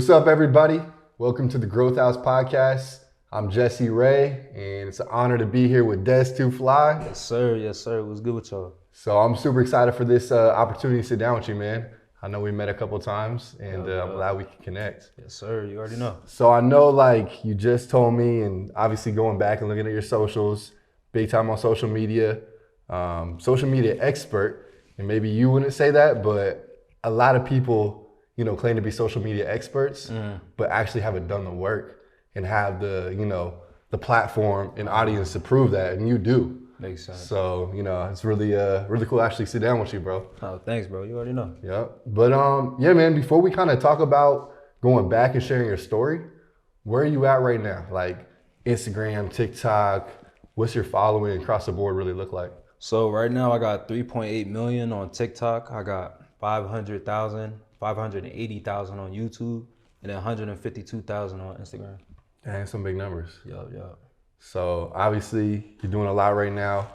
What's up, everybody? Welcome to the Growth House Podcast. I'm Jesse Ray, and it's an honor to be here with Dez2Fly. Yes, sir. Yes, sir. What's good with y'all? So I'm super excited for this opportunity to sit down with you, man. I know we met a couple times, and I'm glad we can connect. Yes, sir. You already know. So I know, like, you just told me, and obviously going back and looking at your socials, big time on social media expert, and maybe you wouldn't say that, but a lot of people, claim to be social media experts, but actually haven't done the work and have the platform and audience to prove that, and you do. Makes sense. So, it's really cool to actually sit down with you, bro. Oh, thanks, bro. You already know. Yeah. But yeah, man, before we kind of talk about going back and sharing your story, where are you at right now? Like Instagram, TikTok, what's your following across the board really look like? So right now I got 3.8 million on TikTok. I got 580,000 on YouTube, and then 152,000 on Instagram. Dang, some big numbers. Yup. So obviously you're doing a lot right now.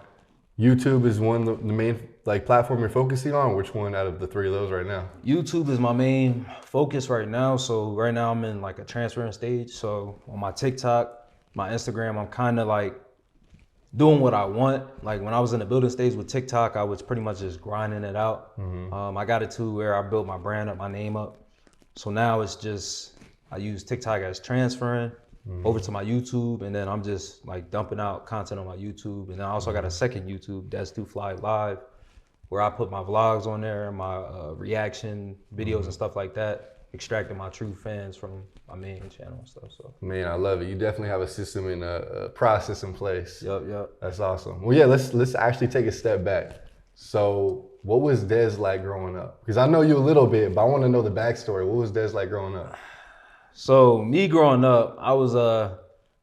YouTube is one of the main platform you're focusing on. Which one out of the three of those right now? YouTube is my main focus right now. So right now I'm in like a transferring stage. So on my TikTok, my Instagram, I'm kind of like doing what I want. Like when I was in the building stage with TikTok, I was pretty much just grinding it out. I got it to where I built my brand up, my name up. So now it's just, I use TikTok as transferring over to my YouTube, and then I'm just like dumping out content on my YouTube. And then I also got a second YouTube, Dez2Fly Live, where I put my vlogs on there, my reaction videos and stuff like that, extracting my true fans from my main channel and stuff. So man, I love it. You definitely have a system and a process in place. Yep. That's awesome. Well, yeah, let's actually take a step back. So what was Dez like growing up? Because I know you a little bit, but I want to know the backstory. What was Dez like growing up? So me growing up, I was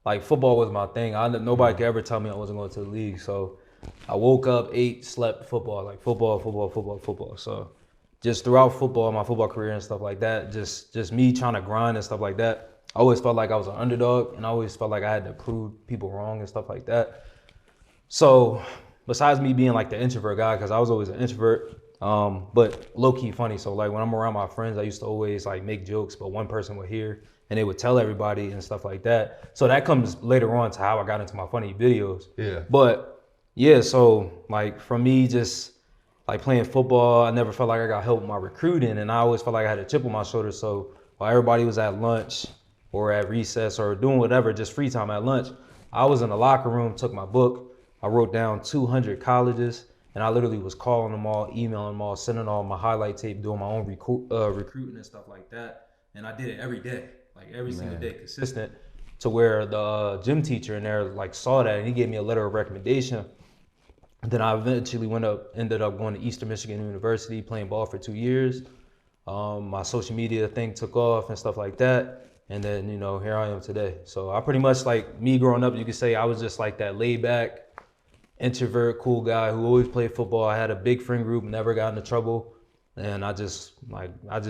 like football was my thing. Nobody could ever tell me I wasn't going to the league. So I woke up, ate, slept football, like football. So just throughout football, my football career and stuff like that, just me trying to grind and stuff like that. I always felt like I was an underdog, and I always felt like I had to prove people wrong and stuff like that. So besides me being like the introvert guy, because I was always an introvert, but low-key funny. So like when I'm around my friends, I used to always like make jokes, but one person would hear and they would tell everybody and stuff like that. So that comes later on to how I got into my funny videos. Yeah. But yeah, so like for me, just like playing football, I never felt like I got help with my recruiting, and I always felt like I had a chip on my shoulder. So while everybody was at lunch or at recess or doing whatever, just free time at lunch, I was in the locker room, took my book, I wrote down 200 colleges, and I literally was calling them all, emailing them all, sending all my highlight tape, doing my own recruiting and stuff like that. And I did it every day, like every single day, consistent, to where the gym teacher in there like saw that, and he gave me a letter of recommendation. Then I eventually ended up going to Eastern Michigan University, playing ball for 2 years. My social media thing took off and stuff like that. And then, here I am today. So I pretty much, like me growing up, you could say I was just like that laid back, introvert, cool guy who always played football. I had a big friend group, never got into trouble. And I just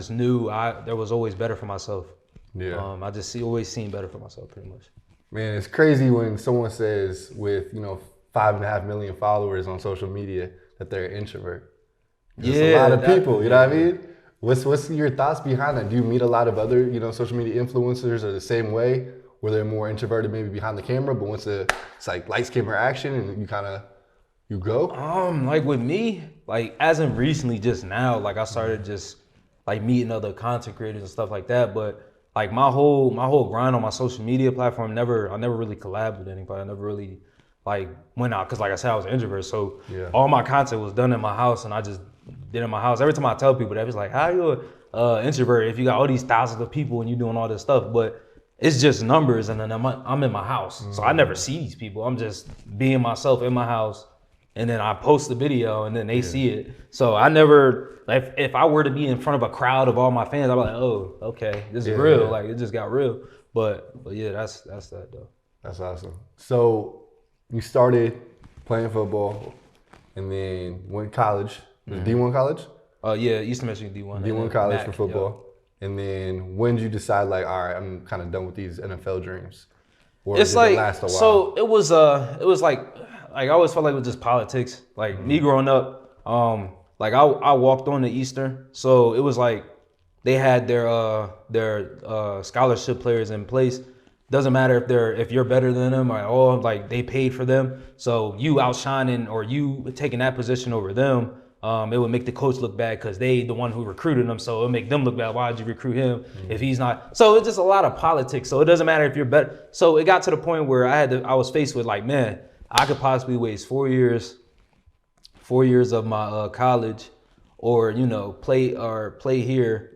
knew there was always better for myself. Yeah. I just always seen better for myself pretty much. Man, it's crazy when someone says with, 5.5 million followers on social media that they're an introvert. There's a lot of people, you know what I mean? What's your thoughts behind that? Do you meet a lot of other, social media influencers are the same way, where they're more introverted maybe behind the camera, but once it's like lights, camera, action, and you go? Like with me, like as in recently just now, like I started just like meeting other content creators and stuff like that. But like my whole grind on my social media platform, I never really collabed with anybody. I never really like went out, because like I said, I was an introvert. So all my content was done in my house, and I just did it in my house. Every time I tell people that, it's like, how are you an introvert if you got all these thousands of people and you doing all this stuff? But it's just numbers, and then I'm in my house. So I never see these people. I'm just being myself in my house, and then I post the video, and then they see it. So I never, like, if I were to be in front of a crowd of all my fans, I'd be like, oh, okay, this is real. Like, it just got real. But yeah, that's that though. That's awesome. So you started playing football, and then went to college. Was it D1 college? Yeah, Eastern Michigan D1. D1 college for football. And then when did you decide, like, all right, I'm kind of done with these NFL dreams? Or it's did like, it last a while? So it was like I always felt like it was just politics. Like me growing up, like I walked on to Eastern. So it was like they had their scholarship players in place. Doesn't matter if you're better than them or all, like they paid for them. So you outshining or you taking that position over them, it would make the coach look bad because they the one who recruited them. So it would make them look bad. Why did you recruit him if he's not? So it's just a lot of politics. So it doesn't matter if you're better. So it got to the point where I was faced with like, man, I could possibly waste 4 years of my college, or play here,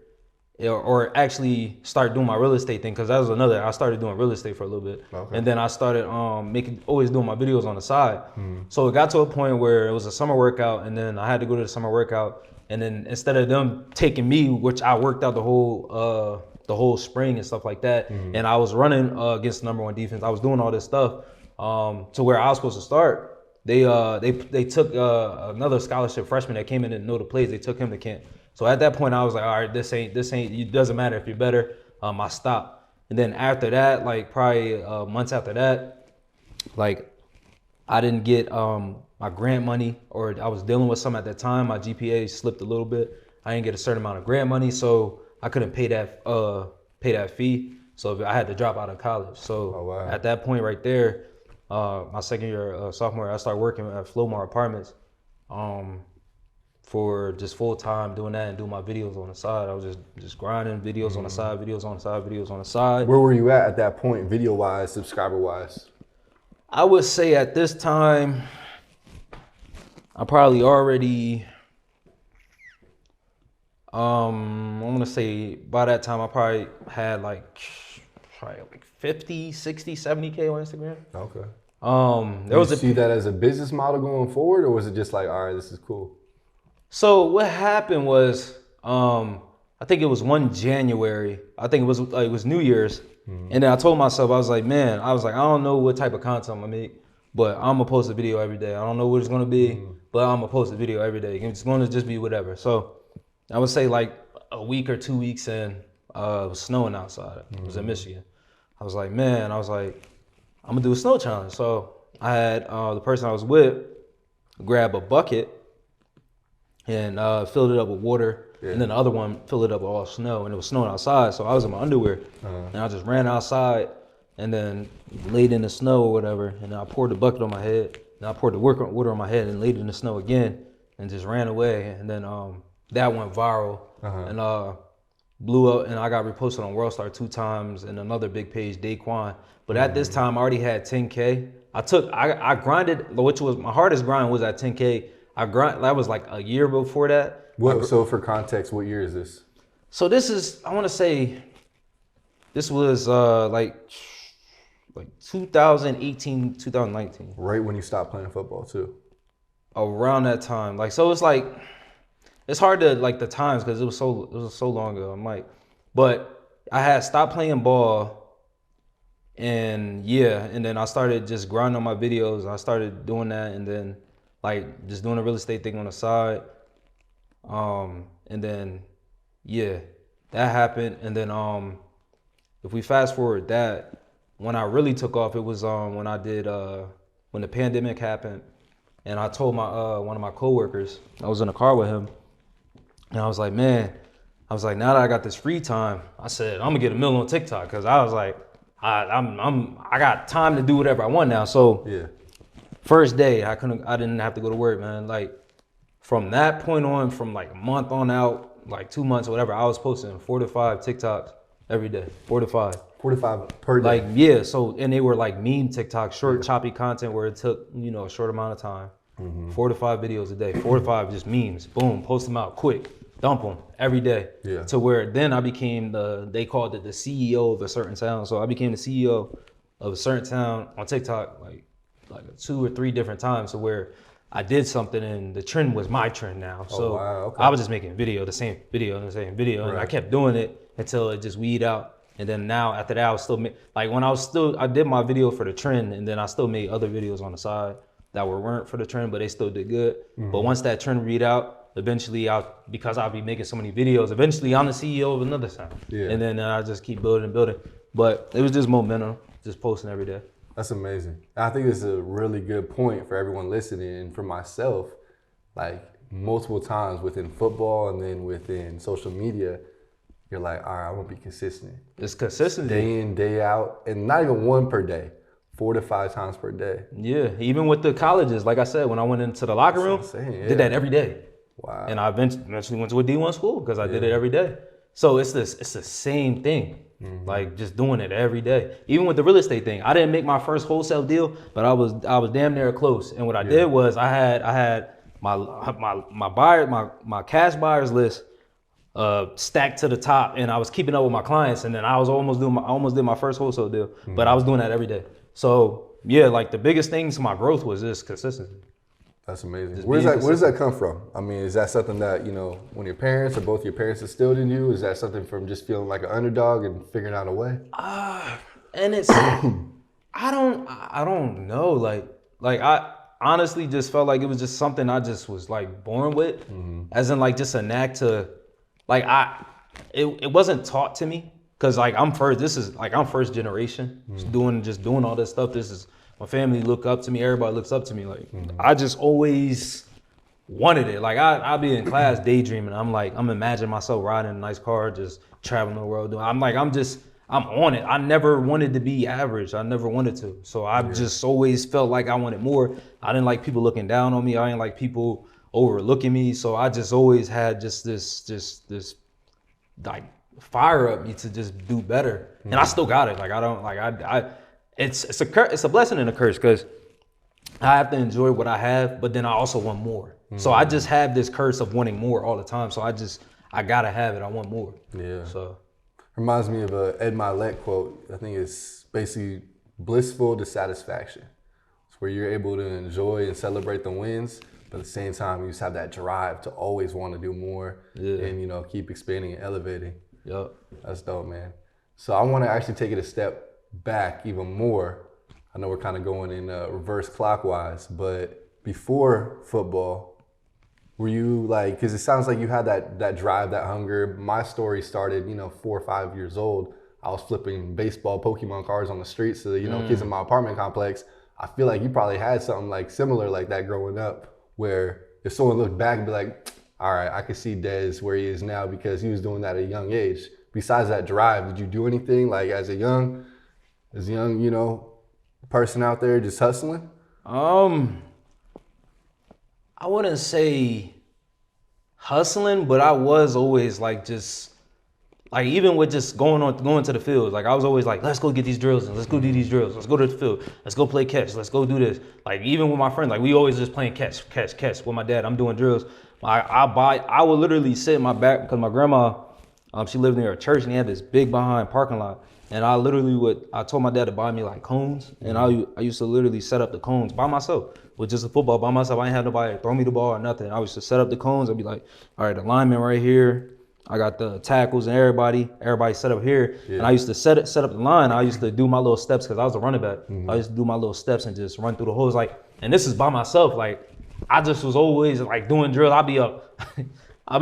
or actually start doing my real estate thing, because that was I started doing real estate for a little bit. Okay. And then I started always doing my videos on the side. So it got to a point where it was a summer workout, and then I had to go to the summer workout, and then instead of them taking me, which I worked out the whole spring and stuff like that, and I was running against the #1 defense, I was doing all this stuff to where I was supposed to start. They took another scholarship freshman that came in and didn't know the plays. They took him to camp. So at that point, I was like, all right, this ain't. It doesn't matter if you're better. I stopped. And then after that, like probably months after that, like I didn't get my grant money, or I was dealing with some at that time. My GPA slipped a little bit. I didn't get a certain amount of grant money, so I couldn't pay that fee. So I had to drop out of college. So At that point right there, my second year, sophomore, I started working at Flowmar Apartments. For just full time doing that and doing my videos on the side. I was just grinding videos on the side, videos on the side, videos on the side. Where were you at that point, video wise, subscriber wise? I would say at this time, I probably already, I'm gonna say by that time I probably had like 50, 60, 70K on Instagram. Okay. Did you see that as a business model going forward, or was it just like, all right, this is cool? So what happened was, I think it was one January. I think it was New Year's, and then I told myself, I was like, I don't know what type of content I'm gonna make, but I'm gonna post a video every day. I don't know what it's gonna be, but I'm gonna post a video every day. It's gonna just be whatever. So I would say like a week or 2 weeks in, it was snowing outside. It was in Michigan. I was like, I'm gonna do a snow challenge. So I had the person I was with grab a bucket and filled it up with water, and then the other one filled it up with all snow, and it was snowing outside, so I was in my underwear, and I just ran outside and then laid in the snow or whatever, and then I poured the bucket on my head, and I poured the water on my head and laid in the snow again, and just ran away, and then that went viral, and blew up, and I got reposted on WorldStar 2 times, and another big page, Daquan. But at this time, I already had 10K. I grinded, which was my hardest grind was at 10K. That was like a year before that. So for context, what year is this? So this is, I want to say, this was like 2018, 2019. Right when you stopped playing football too. Around that time, like, so it's like, it's hard to like the times because it was so long ago. I'm like, but I had stopped playing ball, and then I started just grinding on my videos. I started doing that, and then like just doing a real estate thing on the side. And then, that happened. And then, if we fast forward that, when I really took off, it was, when the pandemic happened, and I told one of my coworkers, I was in a car with him, and I was like, now that I got this free time, I said, I'm gonna get a million on TikTok. Cause I was like, I got time to do whatever I want now. So first day, I didn't have to go to work, man. Like from that point on, from like a month on out, like 2 months or whatever, I was posting 4 to 5 TikToks every day, 4 to 5. 45 per day. Like, so, and they were like meme TikToks, short, choppy content where it took, a short amount of time. 4 to 5 videos a day, 4 to 5 just memes, boom, post them out quick, dump them every day. To where then I became they called it the CEO of a certain town. So I became the CEO of a certain town on TikTok, like 2 or 3 different times, to where I did something and the trend was my trend now. So I was just making the same video, and I kept doing it until it just weed out. And then now after that, I was still I did my video for the trend, and then I still made other videos on the side that weren't for the trend, but they still did good. But once that trend read out, eventually because I'll be making so many videos, eventually I'm the CEO of another town. And then I just keep building and building. But it was just momentum, just posting every day. That's amazing. I think it's a really good point for everyone listening, and for myself, like multiple times within football and then within social media, you're like, all right, I'm gonna be consistent. It's consistency. Day in, day out, and not even one per day. 4 to 5 times per day. Yeah, even with the colleges, like I said, when I went into the locker room, did that every day. Wow. And I eventually went to a D1 school because I did it every day. So it's the same thing. Like just doing it every day. Even with the real estate thing, I didn't make my first wholesale deal, but I was damn near close. And what I did was I had my buyer, my cash buyers list stacked to the top, and I was keeping up with my clients, and then I almost did my first wholesale deal, but I was doing that every day. So yeah, like the biggest thing to my growth was just consistency. That's amazing. Where does that come from? I mean, is that something that, you know, when your parents or both your parents instilled in you? Is that something from just feeling like an underdog and figuring out a way? And it's I don't know. Like I honestly just felt like it was just something I just was like born with, as in like just a knack to, like it wasn't taught to me, because like I'm first generation, just doing all this stuff. This is my family look up to me. Everybody looks up to me. Like I just always wanted it. Like I'll be in class daydreaming. I'm imagining myself riding a nice car, just traveling the world. I'm on it. I never wanted to be average. I never wanted to. So I just always felt like I wanted more. I didn't like people looking down on me. I didn't like people overlooking me. So I just always had just this like fire up me to just do better. And I still got it. Like it's a blessing and a curse, because I have to enjoy what I have, but then I also want more. So I just have this curse of wanting more all the time. So I gotta have it. I want more. Yeah. So reminds me of a Ed Milet quote. I think it's basically blissful dissatisfaction. It's where you're able to enjoy and celebrate the wins, but at the same time, you just have that drive to always want to do more and, you know, keep expanding and elevating. Yep. That's dope, man. So I want to actually take it a step back even more. I know we're kind of going in reverse clockwise, but before football, were you like, because it sounds like you had that drive, that hunger. My story started, 4 or 5 years old. I was flipping baseball Pokemon cards on the streets to the, kids in my apartment complex. I feel like you probably had something like similar like that growing up, where if someone looked back and be like, all right, I could see Dez where he is now because he was doing that at a young age. Besides that drive, did you do anything like as a young, person out there just hustling? I wouldn't say hustling, but I was always like just like, even with just going to the field, like I was always like, let's go get these drills and let's go do these drills. Let's go to the field. Let's go play catch. Let's go do this. Like even with my friends, like we always just playing catch with my dad. I'm doing drills. I would literally sit in my back, because my grandma, she lived near a church and they had this big behind parking lot. And I told my dad to buy me like cones, and I used to literally set up the cones by myself with just a football by myself. I didn't have nobody throw me the ball or nothing. I used to set up the cones. I'd be like, all right, the lineman right here. I got the tackles and everybody set up here. Yeah. And I used to set up the line. I used to do my little steps because I was a running back. I used to do my little steps and just run through the holes. Like, and this is by myself. Like, I just was always like doing drills. I'll be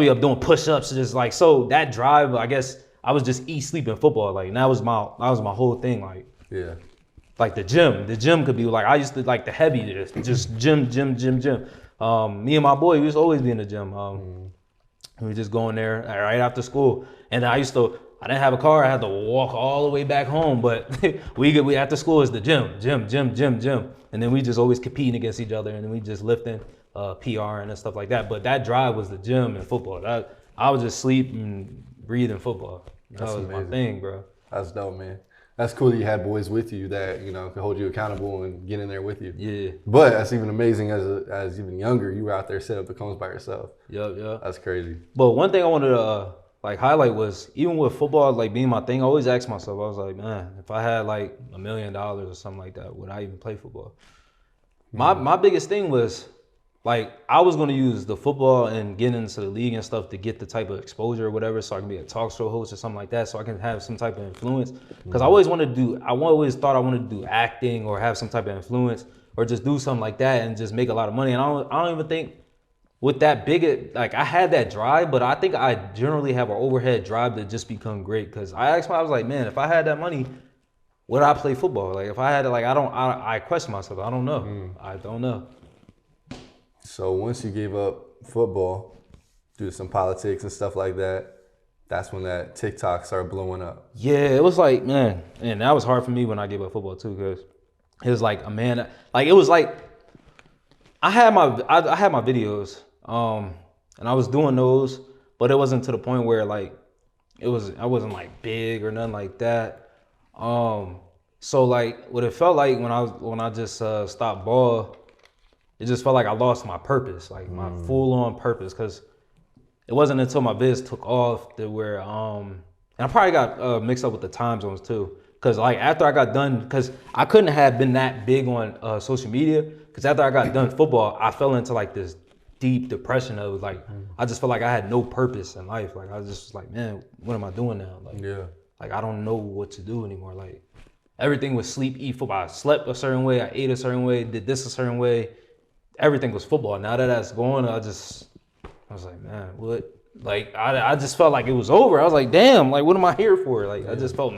up doing push-ups, just like, so that drive, I guess I was just eat, sleep, and football. Like, that was my whole thing. Like, yeah, like the gym could be like, I used to like the heavy, just gym. Me and my boy, we used to always be in the gym. We were just going there right after school. And I didn't have a car. I had to walk all the way back home. But we after school is the gym. And then we just always competing against each other. And then we just lifting, PR and stuff like that. But that drive was the gym and football. I would just sleep and breathe in football. That was amazing. My thing, bro. That's dope, man. That's cool that you had boys with you that, could hold you accountable and get in there with you. Yeah. But that's even amazing as even younger, you were out there setting up the cones by yourself. Yeah. That's crazy. But one thing I wanted to highlight was, even with football like being my thing, I always asked myself, I was like, man, if I had like $1 million or something like that, would I even play football? My biggest thing was, like, I was going to use the football and get into the league and stuff to get the type of exposure or whatever, so I can be a talk show host or something like that, so I can have some type of influence. Because I always thought I wanted to do acting or have some type of influence or just do something like that and just make a lot of money. And I don't even think with that big, like, I had that drive, but I think I generally have an overhead drive to just become great. Because I was like, man, if I had that money, would I play football? Like, if I had it, like, I question myself. I don't know. I don't know. So once you gave up football due to some politics and stuff like that, that's when that TikTok started blowing up. Yeah, it was like, man, and that was hard for me when I gave up football too, because it was like it was like I had my videos, and I was doing those, but it wasn't to the point where like I wasn't like big or nothing like that. So like what it felt like when I just stopped ball, it just felt like I lost my purpose, like my full on purpose, because it wasn't until my vids took off that where and I probably got mixed up with the time zones too, because like after I got done, because I couldn't have been that big on social media, because after I got done football, I fell into like this deep depression of like I just felt like I had no purpose in life. Like I was just like, man, what am I doing now? Like, like I don't know what to do anymore. Like everything was sleep, eat, football. I slept a certain way, I ate a certain way, did this a certain way. Everything was football. Now that that's going, I was like, man, what? Like I just felt like it was over. I was like, damn, like what am I here for? Like I just felt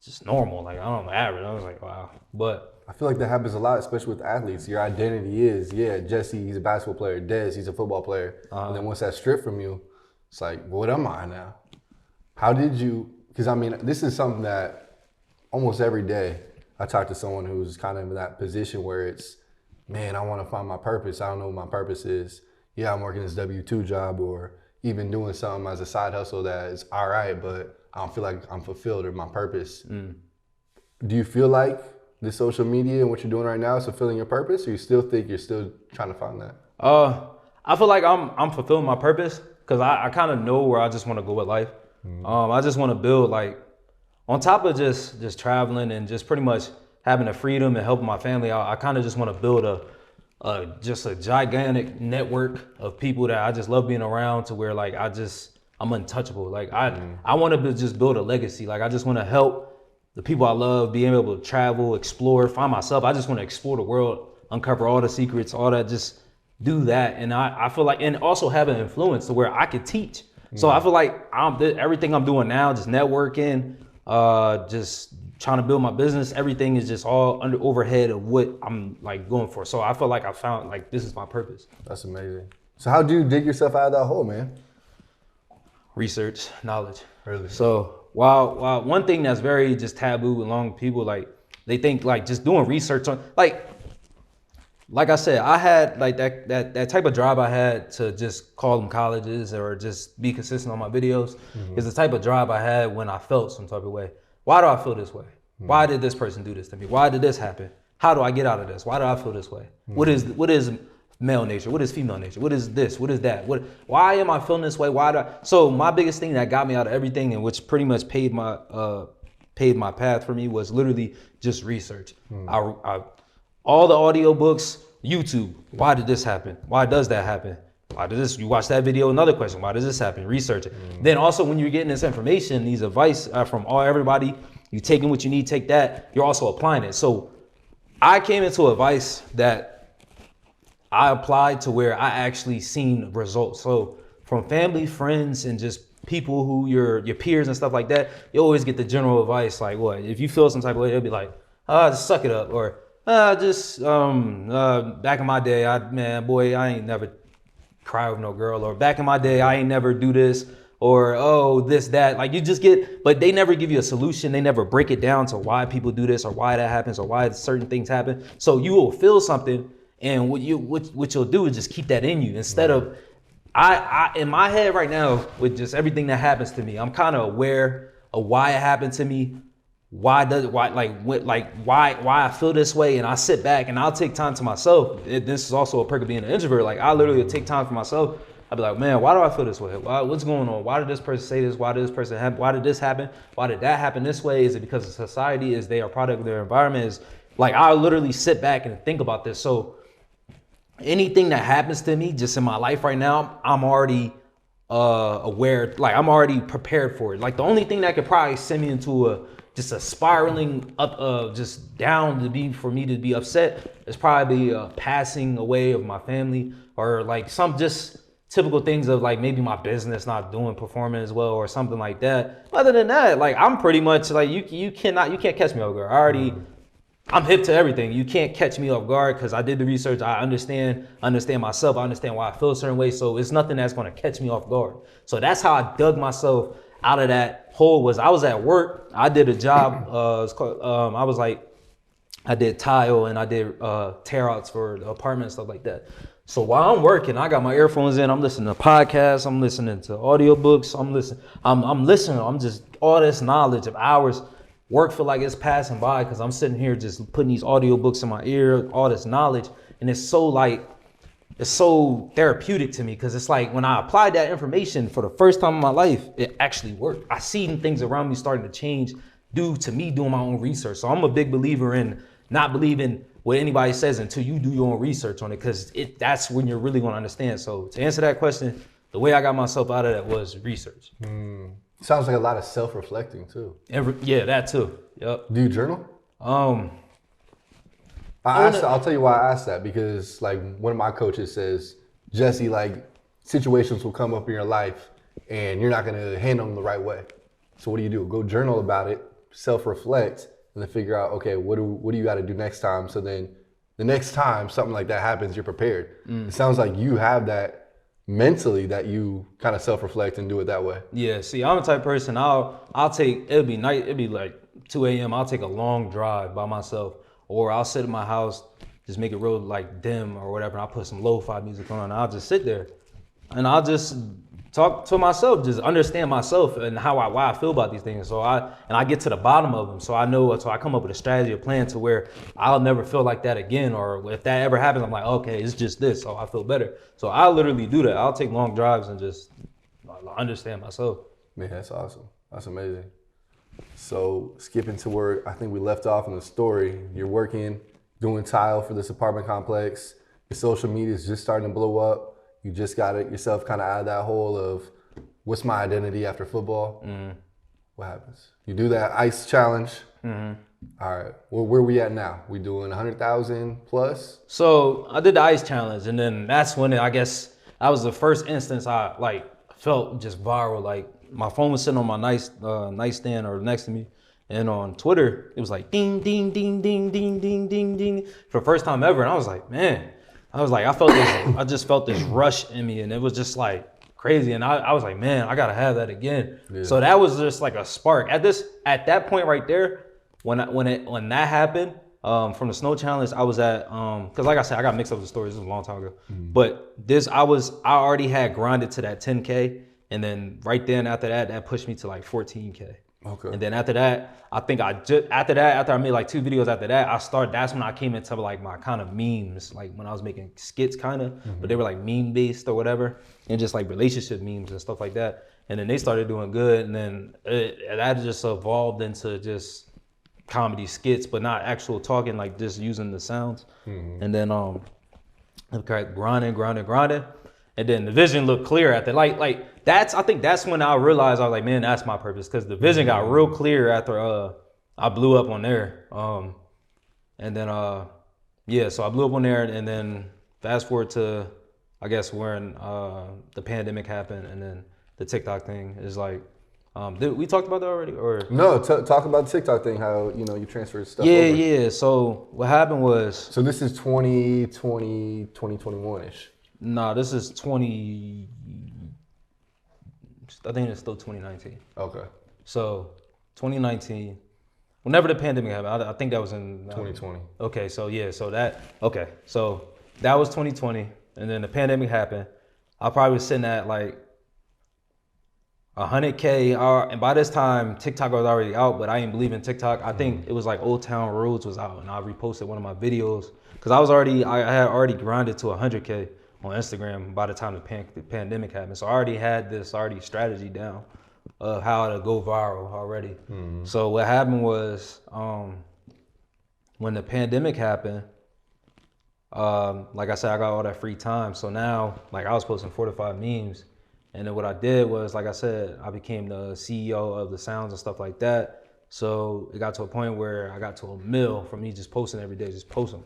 just normal. Like I don't know, average. I was like, wow. But I feel like that happens a lot, especially with athletes. Your identity is, Jesse, he's a basketball player. Dez, he's a football player. And then once that's stripped from you, it's like, what am I now? How did you, because I mean, this is something that almost every day I talk to someone who's kind of in that position where it's, man, I want to find my purpose. I don't know what my purpose is. Yeah, I'm working this W-2 job or even doing something as a side hustle that is all right, but I don't feel like I'm fulfilled or my purpose. Do you feel like the social media and what you're doing right now is fulfilling your purpose, or you still think you're still trying to find that? I feel like I'm fulfilling my purpose because I kind of know where I just want to go with life. I just want to build, like, on top of just traveling and just pretty much having the freedom and helping my family out, I kind of just want to build just a gigantic network of people that I just love being around, to where like I'm untouchable. Like I want to just build a legacy. Like I just want to help the people I love, being able to travel, explore, find myself. I just want to explore the world, uncover all the secrets, all that, just do that. And I feel like, and also have an influence to where I could teach. So I feel like everything I'm doing now, just networking, just trying to build my business, everything is just all under overhead of what I'm like going for. So I feel like I found like, this is my purpose. That's amazing. So how do you dig yourself out of that hole, man? Research, knowledge. Really? So while one thing that's very just taboo along people, like they think like just doing research on like I said, I had like that type of drive I had to just call them colleges or just be consistent on my videos is the type of drive I had when I felt some type of way. Why do I feel this way? Why did this person do this to me? Why did this happen? How do I get out of this? Why do I feel this way? What is male nature? What is female nature? What is this? What is that? Why am I feeling this way? So my biggest thing that got me out of everything, and which pretty much paved my path for me, was literally just research. All the audiobooks, YouTube. Why did this happen? Why does that happen? Why did this? You watch that video, another question. Why does this happen? Research it. Then also when you're getting this information, these advice from everybody, you taking what you need, take that. You're also applying it. So I came into advice that I applied to where I actually seen results. So from family, friends, and just people who your peers and stuff like that, you always get the general advice like, what? If you feel some type of way, they'll be like, just suck it up, or back in my day, I ain't never cry with no girl, or back in my day, I ain't never do this, or oh, this, that. Like you just get, but they never give you a solution. They never break it down to why people do this or why that happens or why certain things happen. So you will feel something, and what you'll do is just keep that in you instead of, I in my head right now with just everything that happens to me, I'm kind of aware of why it happened to me. Why I feel this way, and I sit back and I'll take time to myself. This is also a perk of being an introvert. Like I literally take time for myself. I'll be like, man, why do I feel this way? What's going on? Why did this person say this? Why did this person happen? Why did this happen? Why did that happen this way? Is it because of society? Is they a product of their environment? Is like I literally sit back and think about this. So anything that happens to me just in my life right now, I'm already aware. Like I'm already prepared for it. Like the only thing that could probably send me into just a spiraling up, just down for me to be upset is probably passing away of my family, or like some just typical things of like maybe my business not performing as well or something like that. Other than that, like I'm pretty much like you can't catch me over. I'm hip to everything. You can't catch me off guard because I did the research. I understand myself. I understand why I feel a certain way. So it's nothing that's going to catch me off guard. So that's how I dug myself out of that hole. I was at work. I did a job. It's called, I did tile and I did tear outs for the apartment and stuff like that. So while I'm working, I got my earphones in. I'm listening to podcasts. I'm listening to audiobooks. I'm listening. I'm just all this knowledge of hours. Work feel like it's passing by because I'm sitting here just putting these audiobooks in my ear, all this knowledge. And it's so therapeutic to me because it's like when I applied that information for the first time in my life, it actually worked. I seen things around me starting to change due to me doing my own research. So I'm a big believer in not believing what anybody says until you do your own research on it because that's when you're really going to understand. So to answer that question, the way I got myself out of that was research. Sounds like a lot of self-reflecting too. Yeah, that too. Yep. Do you journal? I'll tell you why I asked that because like one of my coaches says, Jesse, like situations will come up in your life and you're not gonna handle them the right way. So what do? Go journal about it, self-reflect, and then figure out, okay, what do you got to do next time? So then the next time something like that happens, you're prepared. It sounds like you have that mentally that you kind of self-reflect and do it that way. Yeah, see, I'm the type of person, I'll take, it'll be night, it'll be like 2 a.m., I'll take a long drive by myself, or I'll sit in my house, just make it real like dim or whatever, and I'll put some lo-fi music on, and I'll just sit there, and I'll just talk to myself, just understand myself and why I feel about these things. So I get to the bottom of them. So I come up with a strategy, a plan to where I'll never feel like that again. Or if that ever happens, I'm like, okay, it's just this. So I feel better. So I literally do that. I'll take long drives and just understand myself. Man, that's awesome. That's amazing. So skipping to where I think we left off in the story, you're working, doing tile for this apartment complex. Your social media is just starting to blow up. You just got it yourself kind of out of that hole of what's my identity after football? What happens? You do that ice challenge. All right, well, where we at now? We doing 100,000 plus? So I did the ice challenge, and then that's when I guess that was the first instance I like felt just viral. Like my phone was sitting on my nightstand or next to me, and on Twitter it was like ding ding ding ding ding ding ding ding for the first time ever, and I was like, man. I just felt this rush in me, and it was just like crazy. And I was like, man, I gotta have that again. Yeah. So that was just like a spark. At that point right there, when that happened, from the snow challenge, I was at because like I said, I got mixed up with the stories. This was a long time ago. But I already had grinded to that 10K, and then right then after that pushed me to like 14K. Okay. And then after that, after I made like 2 videos after that, that's when I came into like my kind of memes, like when I was making skits kind of, but they were like meme based or whatever, and just like relationship memes and stuff like that. And then they started doing good, and then that just evolved into just comedy skits, but not actual talking, like just using the sounds. And then I kept grinding. And then the vision looked clear after I think that's when I realized I was like, man, that's my purpose. Cause the vision got real clear after I blew up on there. And then so I blew up on there, and then fast forward to I guess when the pandemic happened, and then the TikTok thing is like, did we talked about that already? Or no, talk about the TikTok thing, how you transferred stuff over. Yeah. So what happened was, so this is 2020, 2021-ish. Nah, this is I think it's still 2019. Okay. So 2019, whenever the pandemic happened, I think that was in 2020. Okay, so yeah, so that was 2020, and then the pandemic happened. I probably was sitting at like 100K, and by this time TikTok was already out, but I didn't believe in TikTok. I think it was like Old Town Roads was out, and I reposted one of my videos because I had already grinded to 100K on Instagram by the time the pandemic happened. So I already had this strategy down of how to go viral already. So what happened was, when the pandemic happened, like I said, I got all that free time. So now, like I was posting 4 to 5 memes. And then what I did was, like I said, I became the CEO of the sounds and stuff like that. So it got to a point where I got to $1 million from me just posting every day, just posting.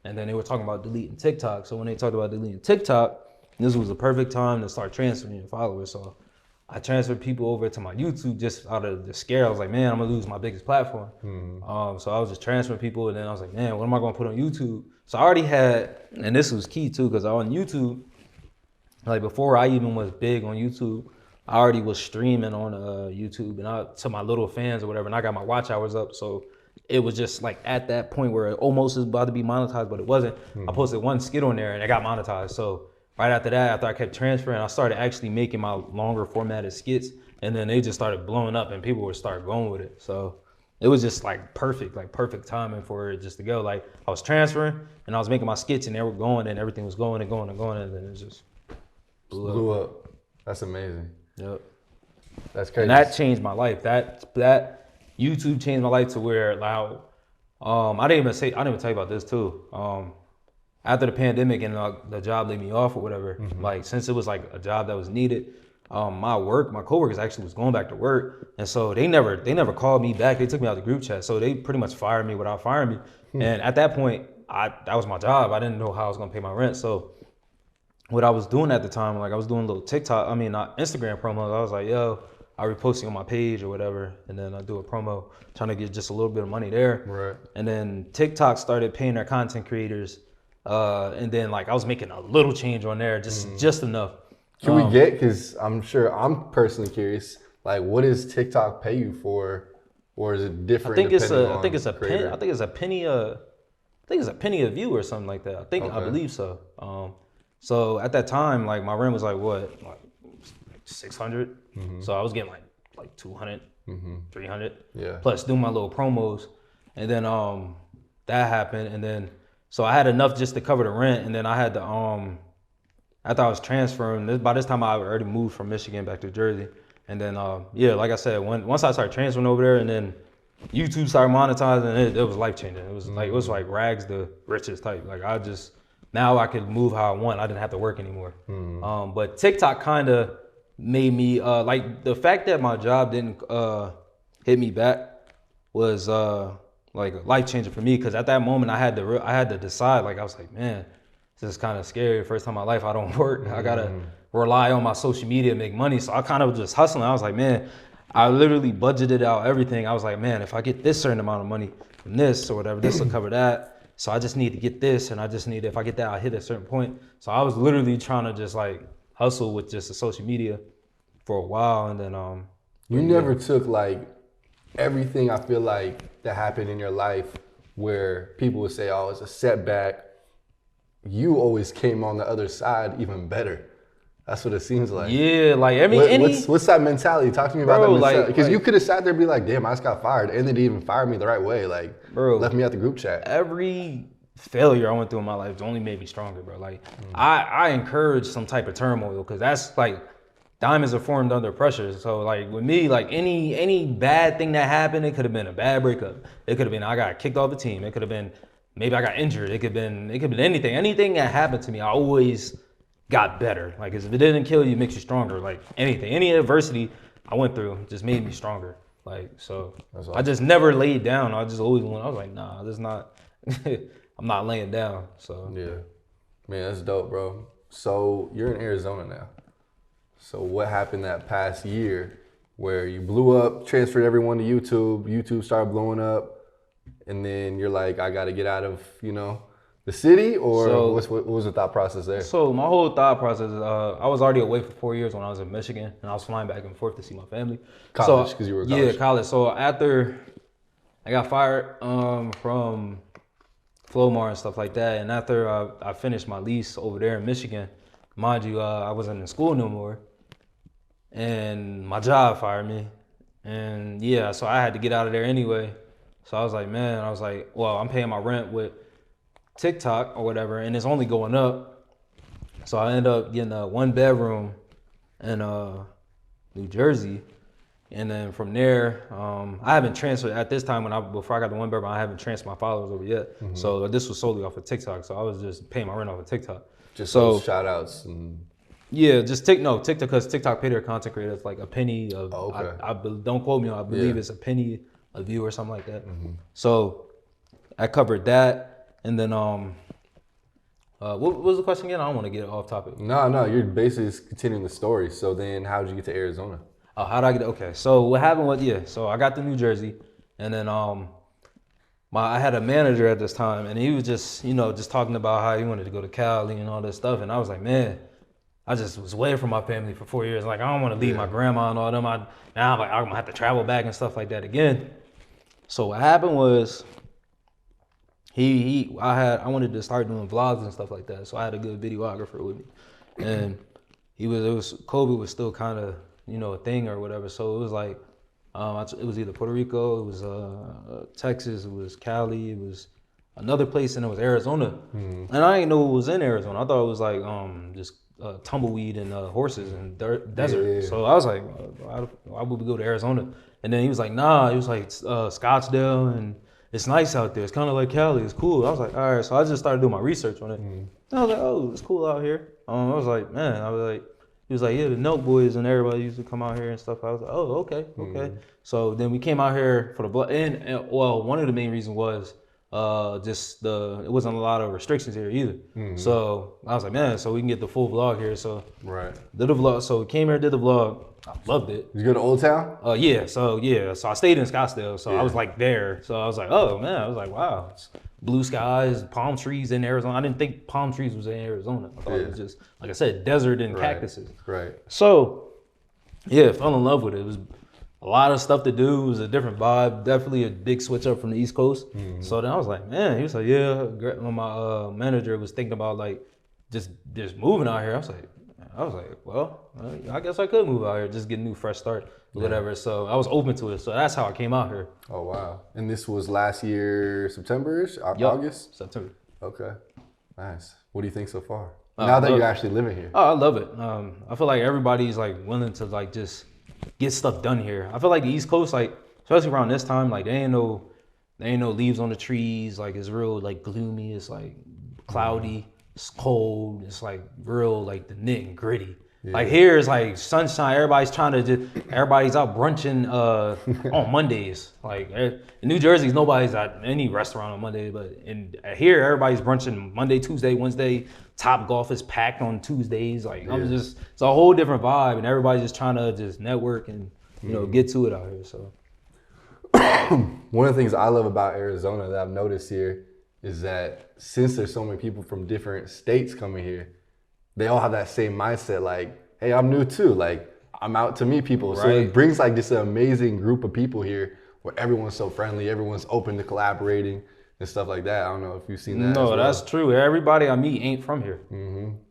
And then they were talking about deleting TikTok. So when they talked about deleting TikTok, this was the perfect time to start transferring followers. So I transferred people over to my YouTube just out of the scare. I was like, man, I'm gonna lose my biggest platform. So I was just transferring people, and then I was like, man, what am I gonna put on YouTube? So I already had, and this was key too, because on YouTube, like before I even was big on YouTube, I already was streaming on YouTube and to my little fans or whatever, and I got my watch hours up. So it was just like at that point where it almost was about to be monetized, but it wasn't. I posted one skit on there and it got monetized. So right after that, after I kept transferring, I started actually making my longer formatted skits, and then they just started blowing up and people would start going with it. So it was just like perfect timing for it just to go. Like I was transferring and I was making my skits and they were going and everything was going and going and going, and then it just blew up. That's amazing. Yep. That's crazy. And that changed my life. That YouTube changed my life to where like I didn't even tell you about this too. After the pandemic and the job laid me off or whatever, like since it was like a job that was needed, my coworkers actually was going back to work, and so they never called me back. They took me out of the group chat, so they pretty much fired me without firing me. And at that point, that was my job. I didn't know how I was gonna pay my rent, so what I was doing at the time, like I was doing little Instagram promos. I was like, yo, I reposting on my page or whatever, and then I do a promo trying to get just a little bit of money there. Right. And then TikTok started paying their content creators, and then like I was making a little change on there, just enough. Can we get, because I'm personally curious, like what does TikTok pay you for, or is it different? I think it's a penny a view or something like that. I believe so. So at that time, like my rent was like what, like 600. So I was getting like 200, 300. Yeah. Plus doing my little promos, and then that happened, and then so I had enough just to cover the rent, and then I had to after I was transferring. By this time I already moved from Michigan back to Jersey, and then like I said, once I started transferring over there, and then YouTube started monetizing, it was life changing. It was like rags to riches type. Like now I could move how I want. I didn't have to work anymore. But TikTok kind of made me like the fact that my job didn't hit me back was like life changing for me, because at that moment I had to decide. Like I was like, man, this is kind of scary. First time in my life I don't work. I gotta rely on my social media to make money. So I kind of just hustling. I was like, man, I literally budgeted out everything. I was like, man, if I get this certain amount of money from this or whatever, this will cover that. So I just need to get this, and if I get that, I'll hit a certain point. So I was literally trying to just like hustle with just the social media for a while, and then you never took like everything I feel like that happened in your life where people would say, oh, it's a setback. You always came on the other side even better. That's what it seems like. Yeah, like I mean, what's that mentality? Talk to me about that mentality. Because you could have sat there and be like, damn, I just got fired, and they didn't even fire me the right way. Like, left me out the group chat. Every failure I went through in my life only made me stronger, bro. Like, I encourage some type of turmoil, because that's like diamonds are formed under pressure. So like with me, like any bad thing that happened, it could have been a bad breakup. It could have been I got kicked off the team. It could have been maybe I got injured. It could have been anything. Anything that happened to me, I always got better. Like if it didn't kill you, it makes you stronger. Like any adversity I went through just made me stronger. Like so, awesome. I just never laid down. I just always went. I was like, nah, this is not. I'm not laying down. So yeah, man, that's dope, bro. So you're in Arizona now. So what happened that past year where you blew up, transferred everyone to YouTube, YouTube started blowing up, and then you're like, I got to get out of, the city, or what was the thought process there? So my whole thought process is I was already away for 4 years when I was in Michigan, and I was flying back and forth to see my family. College, because you were in college. Yeah, college. So after I got fired from Flomar and stuff like that, and after I finished my lease over there in Michigan, mind you, I wasn't in school no more, and my job fired me, and yeah, so I had to get out of there anyway. So I was like, well, I'm paying my rent with TikTok or whatever, and it's only going up. So I ended up getting a 1-bedroom in New Jersey, and then from there, I haven't transferred at this time. Before I got the 1-bedroom, I haven't transferred my followers over yet. So this was solely off of TikTok. So I was just paying my rent off of TikTok. Just so shout outs and. Yeah, just TikTok, because TikTok paid their content creators like a penny of. Oh, okay. Don't quote me on. I believe it's a penny a view or something like that. So I covered that, and then What was the question again? I don't want to get off topic. No, you're basically just continuing the story. So then how did you get to Arizona? Oh, how did I get? Okay, so what happened was so I got to New Jersey, and then I had a manager at this time, and he was just just talking about how he wanted to go to Cali and all this stuff, and I was like, man, I just was away from my family for 4 years. Like I don't want to leave my grandma and all them. Now I'm like I'm gonna have to travel back and stuff like that again. So what happened was I wanted to start doing vlogs and stuff like that, so I had a good videographer with me, and COVID was still kind of a thing or whatever, so it was like it was either Puerto Rico, it was Texas, it was Cali, it was another place, and it was Arizona, and I didn't know it was in Arizona. I thought it was like just tumbleweed and horses and desert. Yeah. So I was like, why would we go to Arizona? And then he was like, nah, he was like Scottsdale, and it's nice out there. It's kind of like Cali. It's cool. I was like, all right. So I just started doing my research on it. And I was like, oh, it's cool out here. I was like, he was like, yeah, the Nelk boys and everybody used to come out here and stuff. I was like, oh, okay. So then we came out here for the blood. And one of the main reasons was it wasn't a lot of restrictions here either. So I was like, man, so we can get the full vlog here. So did the vlog. So we came here, did the vlog. I loved it. Did you go to Old Town? Yeah. So I stayed in Scottsdale. So I was like there. So I was like, oh man, I was like, wow, it's blue skies, palm trees in Arizona. I didn't think palm trees was in Arizona. I thought it was just, like I said, desert and cactuses. Right. So fell in love with it. It was a lot of stuff to do. It was a different vibe. Definitely a big switch up from the East Coast. So then I was like, man, he was like, yeah. When my manager was thinking about like just moving out here, I was like, well, I guess I could move out here, just get a new fresh start, whatever. So I was open to it. So that's how I came out here. Oh, wow. And this was last year, September-ish, August? September. Okay. Nice. What do you think so far? Now that you're actually living here. Oh, I love it. I feel like everybody's like willing to like just get stuff done here. I feel like the East Coast, like especially around this time, like there ain't no leaves on the trees. Like it's real like gloomy. It's like cloudy. It's cold. It's like real like the nit and gritty. Like here it's like sunshine. Everybody's out brunching on Mondays. Like in New Jersey, nobody's at any restaurant on Monday, but here everybody's brunching Monday, Tuesday, Wednesday. Top Golf is packed on Tuesdays. Like it's a whole different vibe, and everybody's just trying to just network and get to it out here. So one of the things I love about Arizona that I've noticed here is that since there's so many people from different states coming here, they all have that same mindset. Like, hey, I'm new too. Like, I'm out to meet people. So it brings like this amazing group of people here where everyone's so friendly, everyone's open to collaborating and stuff like that. I don't know if you've seen that. No, that's true. Everybody I meet ain't from here.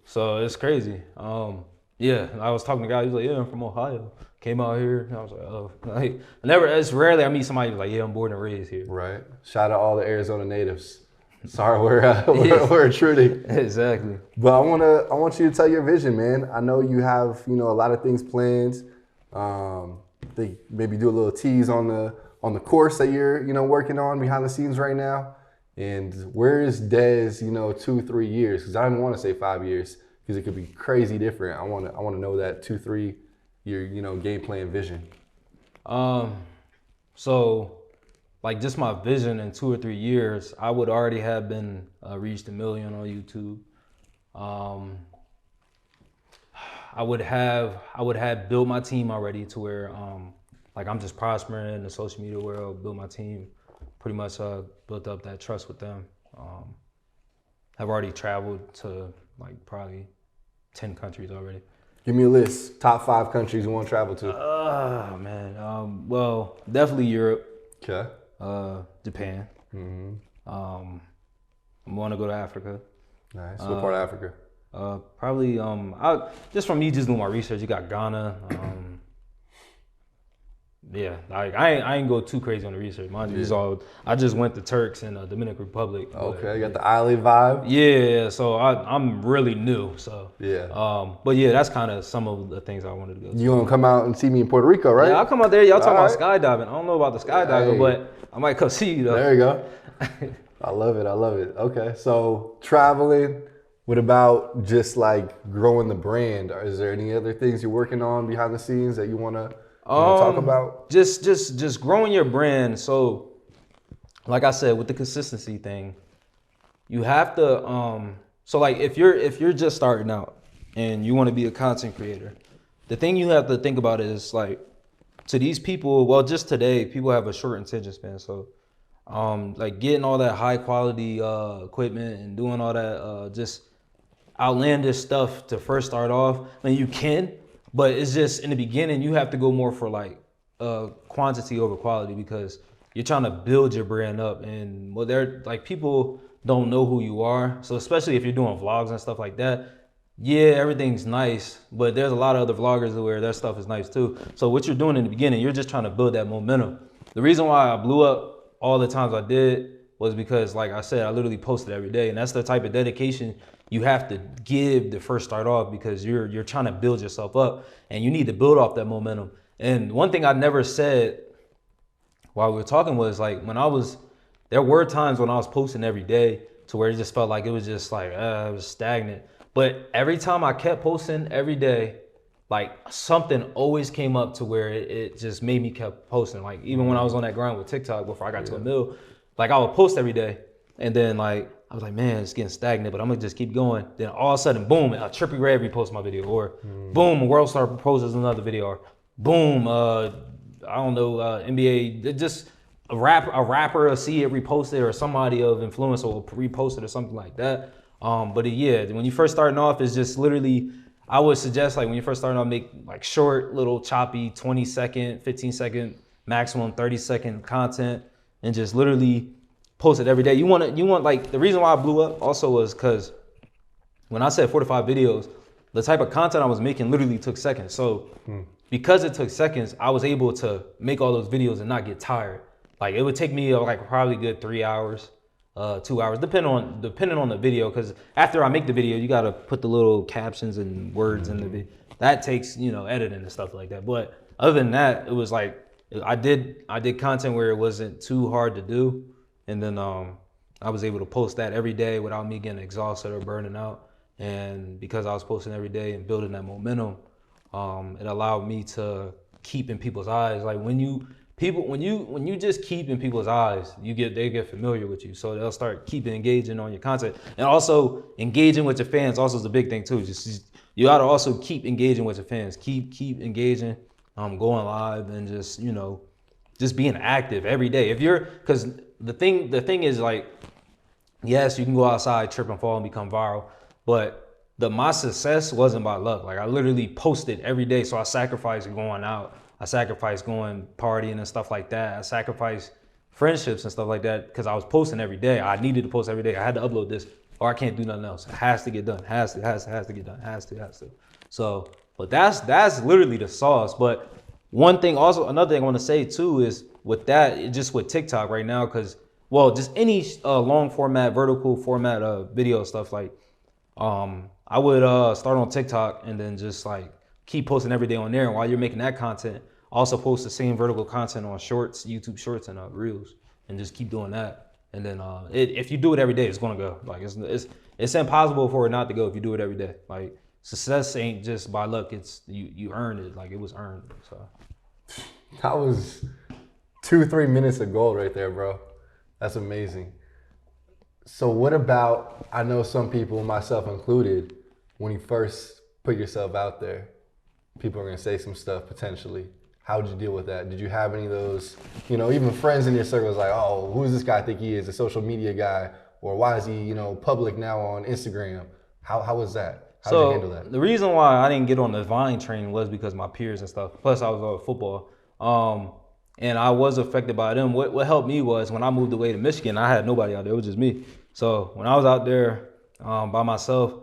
So it's crazy. I was talking to a guy, he was like, yeah, I'm from Ohio. Came out here, and I was like, oh. Like, it's rarely I meet somebody who's like, yeah, I'm born and raised here. Right. Shout out all the Arizona natives. Sorry, we're intruding. Exactly. But I want you to tell your vision, man. I know you have, a lot of things planned. They maybe do a little tease on the course that you're, working on behind the scenes right now. And where is Dez, 2-3 years? Because I don't want to say 5 years because it could be crazy different. I want to know that 2-3 year, game plan vision. So like just my vision in 2 or 3 years, I would already have been reached 1 million on YouTube. I would have built my team already to where like I'm just prospering in the social media world, built my team, pretty much built up that trust with them. Have already traveled to like probably 10 countries already. Give me a list. Top 5 countries you want to travel to. Oh man, well, definitely Europe. Okay. Japan. I want to go to Africa. Nice. What part of Africa? Probably just from me just doing my research, you got Ghana. Like I ain't go too crazy on the research. Mind you, I just went to Turks and Dominican Republic. Okay, you got the island vibe. Yeah, so I'm really new. So but that's kind of some of the things I wanted to go to. You gonna come out and see me in Puerto Rico, right? Yeah, I'll come out there. Y'all talking about skydiving. I don't know about the skydiving, but I might come see you though. There you go. I love it. Okay, so traveling. What about just like growing the brand? Is there any other things you're working on behind the scenes that you wanna talk about? Just growing your brand. So, like I said, with the consistency thing, you have to So like if you're just starting out and you want to be a content creator, the thing you have to think about is like, to these people, well, just today, people have a short attention span. So like getting all that high quality equipment and doing all that just outlandish stuff to first start off, I mean, you can, but it's just in the beginning you have to go more for like quantity over quality, because you're trying to build your brand up, and well, they're like, people don't know who you are. So especially if you're doing vlogs and stuff like that, yeah, everything's nice, but there's a lot of other vloggers where their stuff is nice too. So what you're doing in the beginning, you're just trying to build that momentum. The reason why I blew up all the times I did was because, like I said, I literally posted every day, and that's the type of dedication you have to give to first start off, because you're trying to build yourself up, and you need to build off that momentum. And one thing I never said while we were talking was like, there were times when I was posting every day to where it just felt like it was just like, it was stagnant. But every time I kept posting every day, like something always came up to where it just made me kept posting. Like even when I was on that grind with TikTok before I got to a mill, like I would post every day, and then like I was like, man, it's getting stagnant, but I'm gonna just keep going. Then all of a sudden, boom, a Trippie Redd reposts my video, or boom, a World Star proposes another video, or boom, I don't know, NBA, just a rapper will see it reposted, or somebody of influence will repost it or something like that. But yeah, when you first starting off, it's just literally, I would suggest like when you first starting off, make like short, little choppy, 20-second, 15-second, maximum 30-second content, and just literally post it every day. You want like, the reason why I blew up also was because when I said 4 to 5 videos, the type of content I was making literally took seconds. So because it took seconds, I was able to make all those videos and not get tired. Like it would take me like probably good 3 hours. 2 hours, depending on the video, because after I make the video, you gotta put the little captions and words in the video. That takes, editing and stuff like that. But other than that, it was like I did content where it wasn't too hard to do, and then I was able to post that every day without me getting exhausted or burning out. And because I was posting every day and building that momentum, it allowed me to keep in people's eyes. Like when you just keep in people's eyes, they get familiar with you, so they'll start keeping engaging on your content. And also engaging with your fans also is a big thing too. Just you gotta also keep engaging with your fans, keep engaging, going live, and just being active every day. Because the thing is, like, yes, you can go outside, trip and fall and become viral, but my success wasn't by luck. Like I literally posted every day, so I sacrificed going out. I sacrificed going partying and stuff like that. I sacrificed friendships and stuff like that because I was posting every day. I needed to post every day. I had to upload this, or I can't do nothing else. It has to get done. Has to get done. Has to. So, but that's literally the sauce. But another thing I want to say too is with that, just with TikTok right now, because just any long format, vertical format video stuff, like I would start on TikTok and then just like keep posting every day on there. And while you're making that content, also post the same vertical content on shorts, YouTube shorts, and reels, and just keep doing that. And then if you do it every day, it's gonna go. Like it's impossible for it not to go if you do it every day. Like success ain't just by luck. It's you earned it. Like it was earned. So that was 2-3 minutes of gold right there, bro. That's amazing. So what about, I know some people, myself included, when you first put yourself out there, people are gonna say some stuff potentially. How did you deal with that? Did you have any of those, even friends in your circles like, oh, who does this guy think he is, a social media guy? Or why is he, public now on Instagram? How was that? How did you handle that? The reason why I didn't get on the Vine train was because my peers and stuff. Plus I was on football. And I was affected by them. What helped me was when I moved away to Michigan, I had nobody out there, it was just me. So when I was out there by myself,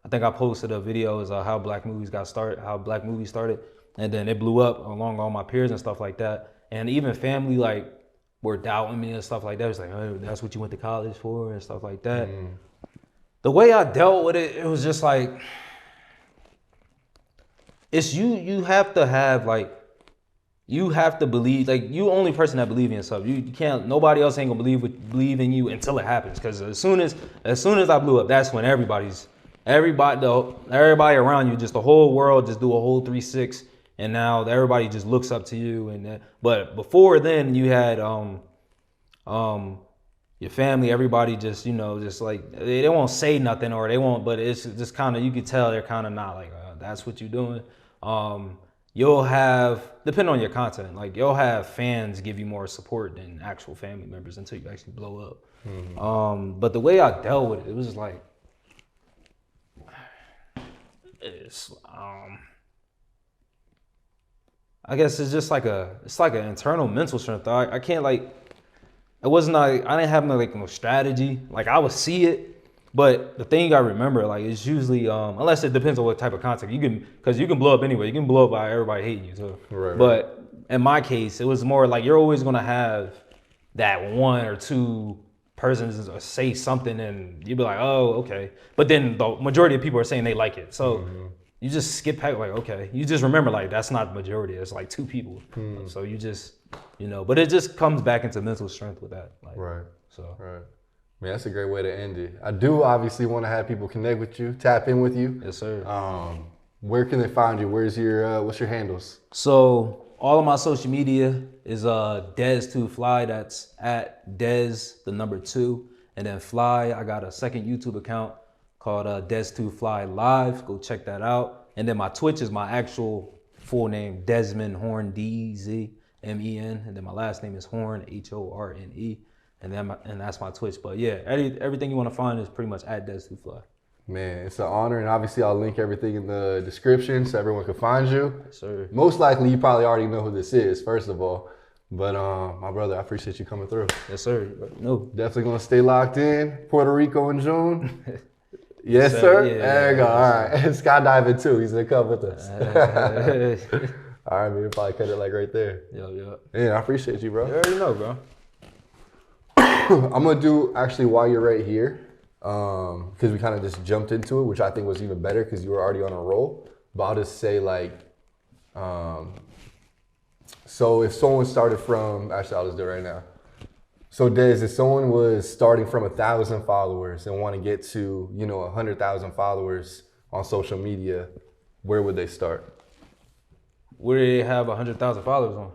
I think I posted a video as how black movies started, and then it blew up along all my peers and stuff like that. And even family like were doubting me and stuff like that. It was like, oh, that's what you went to college for and stuff like that. The way I dealt with it, it was just like, it's you have to have like, you have to believe, like you the only person that believe in yourself. You can't, nobody else ain't gonna believe in you until it happens. Cause as soon as I blew up, that's when everybody around you, just the whole world, just do a whole 360, and now everybody just looks up to you. But before then, you had your family, everybody just, just like, they won't say nothing or they won't, but it's just kind of, you can tell they're kind of not like, that's what you're doing. You'll have, depending on your content, like you'll have fans give you more support than actual family members until you actually blow up. Mm-hmm. But the way I dealt with it, it was just like, I guess it's just like it's like an internal mental strength. I can't like, it wasn't like, I didn't have no strategy. Like I would see it, but the thing I remember, like it's usually, unless it depends on what type of content because you can blow up anyway. You can blow up by everybody hating you too. Right. But in my case, it was more like you're always gonna have that one or two persons say something and you'd be like, oh, okay. But then the majority of people are saying they like it. So you just skip past like, okay. You just remember like, that's not the majority. It's like two people. So you just, but it just comes back into mental strength with that. Like, right. So. Right. Man, that's a great way to end it. I do obviously want to have people connect with you, tap in with you. Yes, sir. Where can they find you? What's your handles? So all of my social media is Dez2Fly. That's at Dez, the number 2, and then Fly. I got a second YouTube account called Dez2Fly Live. Go check that out. And then my Twitch is my actual full name, Desmond Horn, D-E-Z-M-E-N. And then my last name is Horn, H-O-R-N-E. And that's my Twitch. But yeah, everything you want to find is pretty much at Dez2Fly. Man, it's an honor, and obviously I'll link everything in the description so everyone can find you. Yes, sir. Most likely you probably already know who this is, first of all. But my brother, I appreciate you coming through. Yes, sir. No. Definitely gonna stay locked in. Puerto Rico in June. Yes, sir. Yeah, there you go. All right. Skydiving too. He's gonna come with us. All right, man. We'll probably cut it like right there. Yo. Yeah, I appreciate you, bro. You already know, bro. I'm gonna do actually while you're right here. Because we kind of just jumped into it, which I think was even better because you were already on a roll. But I'll just say like, so if someone started from, actually I'll just do it right now. So Dez, if someone was starting from 1,000 followers and want to get to, 100,000 followers on social media, where would they start? Where do they have 100,000 followers on?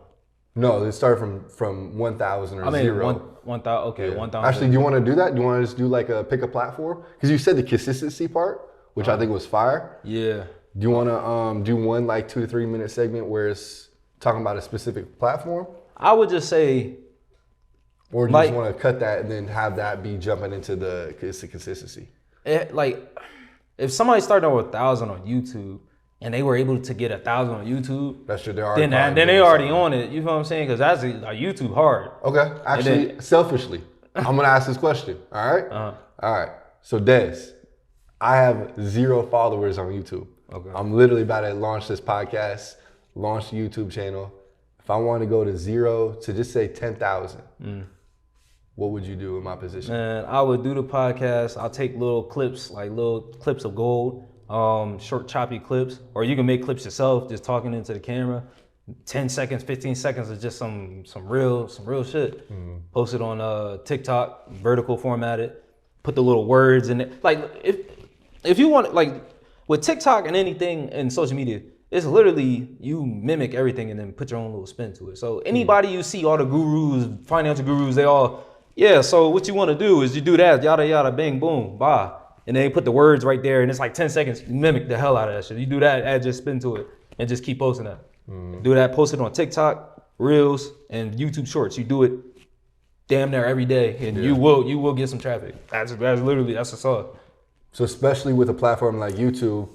No, they start from 1,000 or 0. 1,000. Okay, yeah. 1,000. Actually, do you want to do that? Do you want to just do like pick a platform? Because you said the consistency part, which I think was fire. Yeah. Do you want to do one like 2 to 3 minute segment where it's talking about a specific platform? I would just say. Or do you just want to cut that and then have that be jumping into the consistency? If somebody started with 1,000 on YouTube, and they were able to get 1,000 on YouTube, then they already on it. You know what I'm saying? Because that's YouTube hard. Okay. Actually, selfishly, I'm gonna ask this question. All right. All right. So Dez, I have 0 followers on YouTube. Okay. I'm literally about to launch this podcast, launch the YouTube channel. If I want to go to 0 to just say 10,000, what would you do in my position? Man, I would do the podcast. I'll take little clips of gold. Short choppy clips, or you can make clips yourself, just talking into the camera. 10 seconds, 15 seconds is just some real shit. Post it on TikTok, vertical formatted, put the little words in it. Like if you want, like with TikTok and anything in social media, it's literally you mimic everything and then put your own little spin to it. So anybody you see, all the gurus, financial gurus, they all, so what you want to do is you do that, yada yada, bang, boom, bye. And then they put the words right there, and it's like 10 seconds. You mimic the hell out of that shit. You do that, add just spin to it, and just keep posting that. Do that, post it on TikTok, Reels, and YouTube Shorts. You do it damn near every day, and you will get some traffic. That's a sauce. So especially with a platform like YouTube,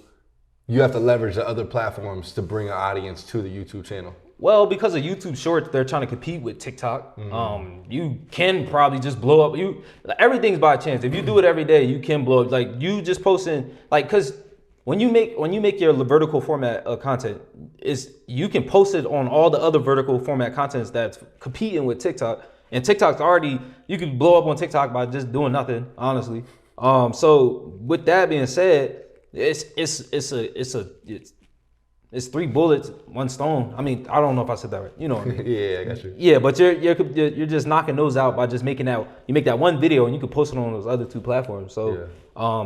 you have to leverage the other platforms to bring an audience to the YouTube channel. Well, because of YouTube Shorts, they're trying to compete with TikTok. You can probably just blow up. Everything's by chance. If you do it every day, you can blow up. Like you just posting, like, cause when you make your vertical format content, you can post it on all the other vertical format contents that's competing with TikTok. And TikTok's already, you can blow up on TikTok by just doing nothing, honestly. So with that being said, it's 3 bullets, 1 stone. I mean, I don't know if I said that right. You know what I mean? Yeah, I got you. Yeah, but you're just knocking those out by just making that. You make that one video and you can post it on those other 2 platforms. So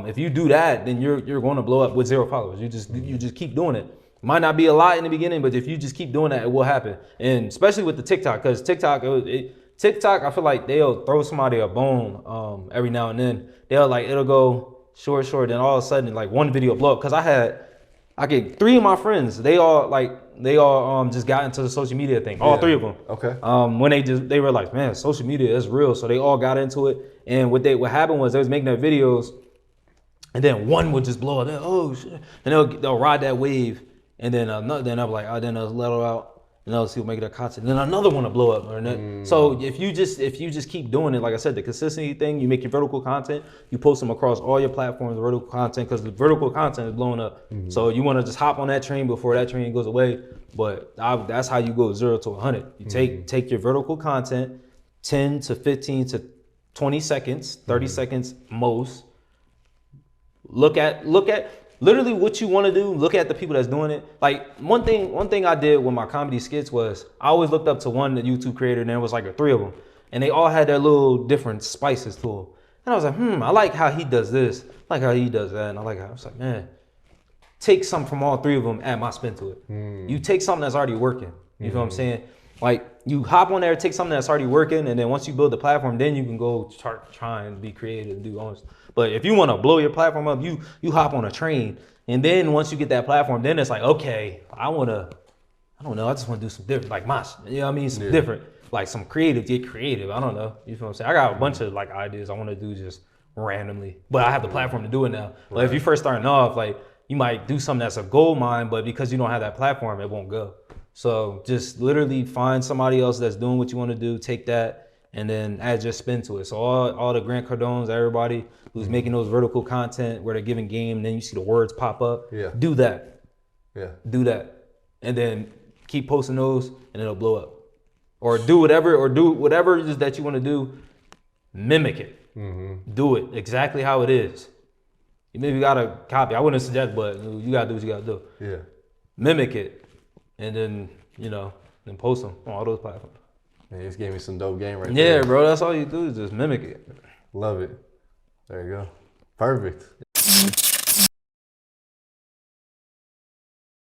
if you do that, then you're going to blow up with 0 followers. You just keep doing it. Might not be a lot in the beginning, but if you just keep doing that, it will happen. And especially with the TikTok, because TikTok, TikTok, I feel like they'll throw somebody a bone every now and then. It'll go short, then all of a sudden like one video blow up. Cause I get 3 of my friends, they all just got into the social media thing. All 3 of them. Okay. When they were like, man, social media is real. So they all got into it. And what happened was they was making their videos and then one would just blow up. Oh shit. And they'll ride that wave. And then I'll be like, then they'll let it out. And they'll see what make their content. And then another one will blow up. So if you just keep doing it, like I said, the consistency thing, you make your vertical content, you post them across all your platforms, vertical content, because the vertical content is blowing up. So you want to just hop on that train before that train goes away. But that's how you go 0 to 100. You take your vertical content, 10 to 15 to 20 seconds, 30 seconds most. Look at literally what you want to do. Look at the people that's doing it. Like one thing I did with my comedy skits was I always looked up to one YouTube creator, and there was like 3 of them, and they all had their little different spices to them. And I was like, I like how he does this, I like how he does that, and I was like, man, take something from all 3 of them, add my spin to it. You take something that's already working. You know what I'm saying? Like you hop on there, take something that's already working, and then once you build the platform, then you can go start trying to be creative and do honest. But if you want to blow your platform up, you hop on a train, and then once you get that platform, then it's like, okay, I just want to do some different, like you know what I mean? Some different, like some get creative. I don't know. You feel what I'm saying? I got a bunch of like ideas I want to do just randomly, but I have the platform to do it now. Like if you're first starting off, like you might do something that's a gold mine, but because you don't have that platform, it won't go. So just literally find somebody else that's doing what you want to do, take that, and then add your spin to it. So all the Grant Cardones, everybody who's making those vertical content where they're giving game, and then you see the words pop up. Do that. Do that. And then keep posting those, and it'll blow up. Or do whatever it is that you want to do. Mimic it. Do it exactly how it is. You maybe gotta copy. I wouldn't suggest, but you gotta do what you gotta do. Yeah. Mimic it, and then then post them on all those platforms. Man, you just gave me some dope game right there. Yeah, bro. That's all you do is just mimic it. Love it. There you go. Perfect.